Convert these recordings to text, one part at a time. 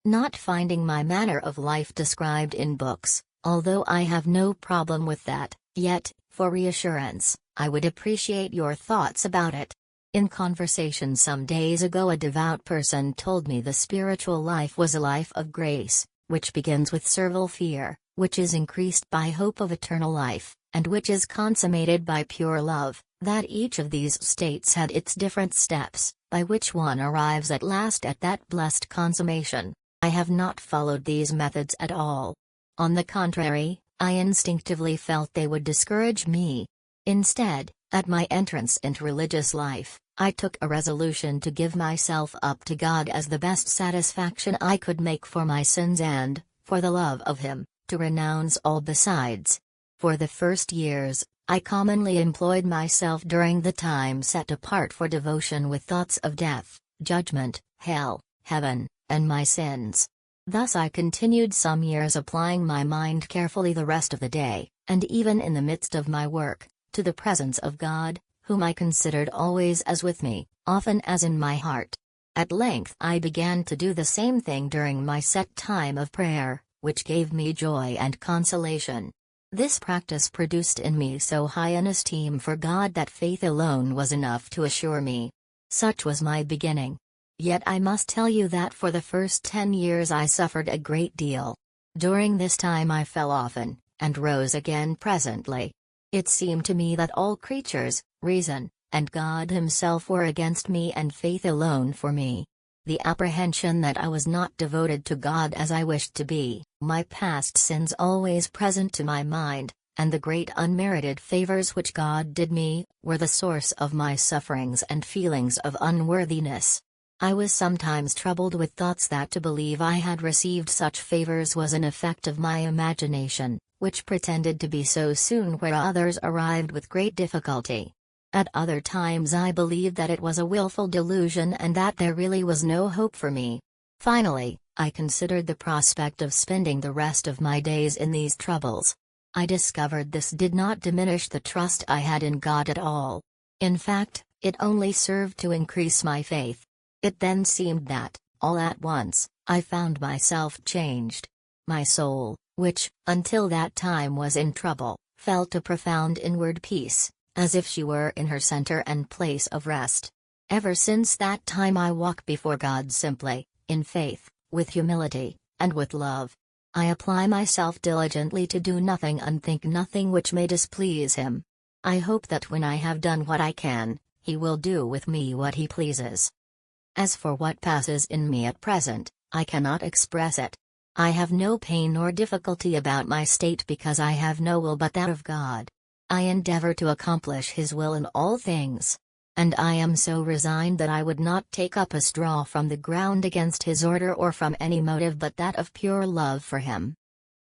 not finding my manner of life described in books, although I have no problem with that, yet, for reassurance, I would appreciate your thoughts about it. In conversation some days ago, a devout person told me the spiritual life was a life of grace, which begins with servile fear, which is increased by hope of eternal life, and which is consummated by pure love, that each of these states had its different steps, by which one arrives at last at that blessed consummation. I have not followed these methods at all. On the contrary, I instinctively felt they would discourage me. Instead, at my entrance into religious life, I took a resolution to give myself up to God as the best satisfaction I could make for my sins and, for the love of Him, to renounce all besides. For the first years, I commonly employed myself during the time set apart for devotion with thoughts of death, judgment, hell, heaven, and my sins. Thus I continued some years, applying my mind carefully the rest of the day, and even in the midst of my work, to the presence of God, whom I considered always as with me, often as in my heart. At length I began to do the same thing during my set time of prayer, which gave me joy and consolation. This practice produced in me so high an esteem for God that faith alone was enough to assure me. Such was my beginning. Yet I must tell you that for the first 10 years I suffered a great deal. During this time I fell often, and rose again presently. It seemed to me that all creatures, reason, and God Himself were against me and faith alone for me. The apprehension that I was not devoted to God as I wished to be, my past sins always present to my mind, and the great unmerited favors which God did me, were the source of my sufferings and feelings of unworthiness. I was sometimes troubled with thoughts that to believe I had received such favors was an effect of my imagination, which pretended to be so soon where others arrived with great difficulty. At other times I believed that it was a willful delusion and that there really was no hope for me. Finally, I considered the prospect of spending the rest of my days in these troubles. I discovered this did not diminish the trust I had in God at all. In fact, it only served to increase my faith. It then seemed that, all at once, I found myself changed. My soul, which, until that time was in trouble, felt a profound inward peace, as if she were in her center and place of rest. Ever since that time I walk before God simply, in faith, with humility, and with love. I apply myself diligently to do nothing and think nothing which may displease Him. I hope that when I have done what I can, He will do with me what He pleases. As for what passes in me at present, I cannot express it. I have no pain nor difficulty about my state because I have no will but that of God. I endeavor to accomplish His will in all things. And I am so resigned that I would not take up a straw from the ground against His order or from any motive but that of pure love for Him.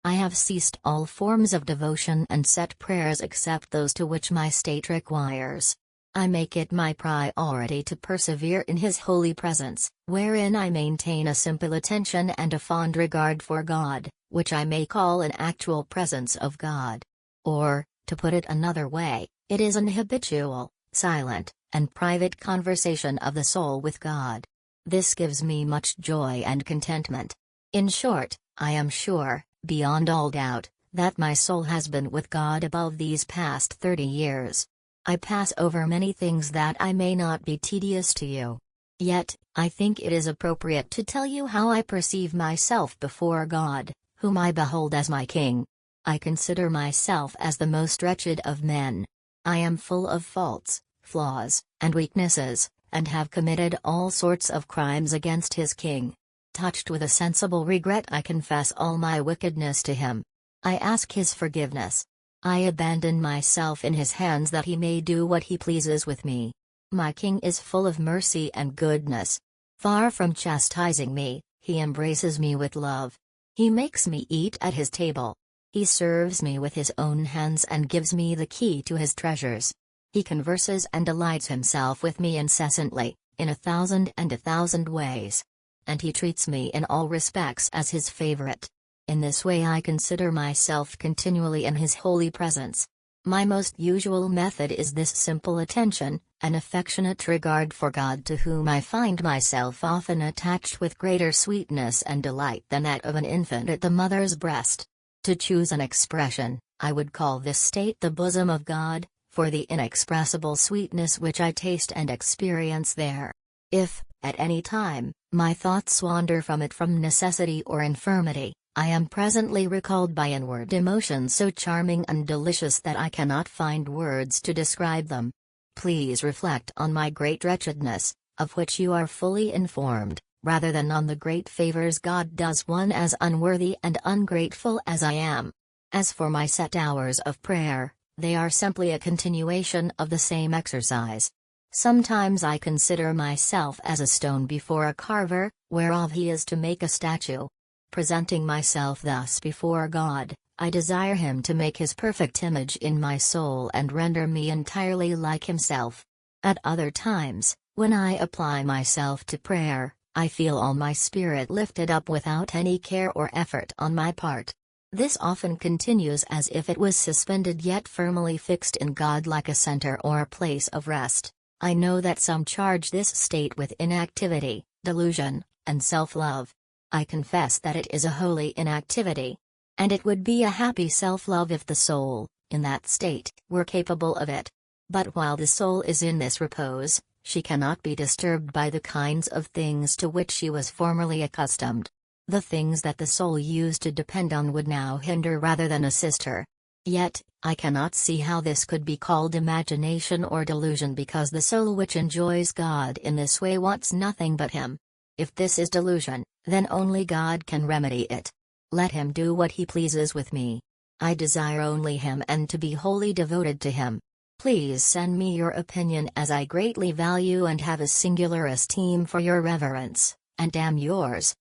I have ceased all forms of devotion and set prayers except those to which my state requires. I make it my priority to persevere in His holy presence, wherein I maintain a simple attention and a fond regard for God, which I may call an actual presence of God. Or, to put it another way, it is an habitual, silent, and private conversation of the soul with God. This gives me much joy and contentment. In short, I am sure, beyond all doubt, that my soul has been with God above these past 30 years. I pass over many things that I may not be tedious to you. Yet, I think it is appropriate to tell you how I perceive myself before God, whom I behold as my King. I consider myself as the most wretched of men. I am full of faults, flaws, and weaknesses, and have committed all sorts of crimes against His King. Touched with a sensible regret, I confess all my wickedness to Him. I ask His forgiveness. I abandon myself in His hands that He may do what He pleases with me. My King is full of mercy and goodness. Far from chastising me, He embraces me with love. He makes me eat at His table. He serves me with His own hands and gives me the key to His treasures. He converses and delights Himself with me incessantly, in 1,000 ways. And He treats me in all respects as His favorite. In this way I consider myself continually in His holy presence. My most usual method is this simple attention, an affectionate regard for God to whom I find myself often attached with greater sweetness and delight than that of an infant at the mother's breast. To choose an expression, I would call this state the bosom of God, for the inexpressible sweetness which I taste and experience there. If, at any time, my thoughts wander from it from necessity or infirmity, I am presently recalled by inward emotions so charming and delicious that I cannot find words to describe them. Please reflect on my great wretchedness, of which you are fully informed, rather than on the great favors God does one as unworthy and ungrateful as I am. As for my set hours of prayer, they are simply a continuation of the same exercise. Sometimes I consider myself as a stone before a carver, whereof he is to make a statue. Presenting myself thus before God, I desire Him to make His perfect image in my soul and render me entirely like Himself. At other times, when I apply myself to prayer, I feel all my spirit lifted up without any care or effort on my part. This often continues as if it was suspended yet firmly fixed in God like a center or a place of rest. I know that some charge this state with inactivity, delusion, and self-love. I confess that it is a holy inactivity. And it would be a happy self-love if the soul, in that state, were capable of it. But while the soul is in this repose, she cannot be disturbed by the kinds of things to which she was formerly accustomed. The things that the soul used to depend on would now hinder rather than assist her. Yet, I cannot see how this could be called imagination or delusion because the soul which enjoys God in this way wants nothing but Him. If this is delusion, then only God can remedy it. Let Him do what He pleases with me. I desire only Him and to be wholly devoted to Him. Please send me your opinion as I greatly value and have a singular esteem for your reverence, and am yours,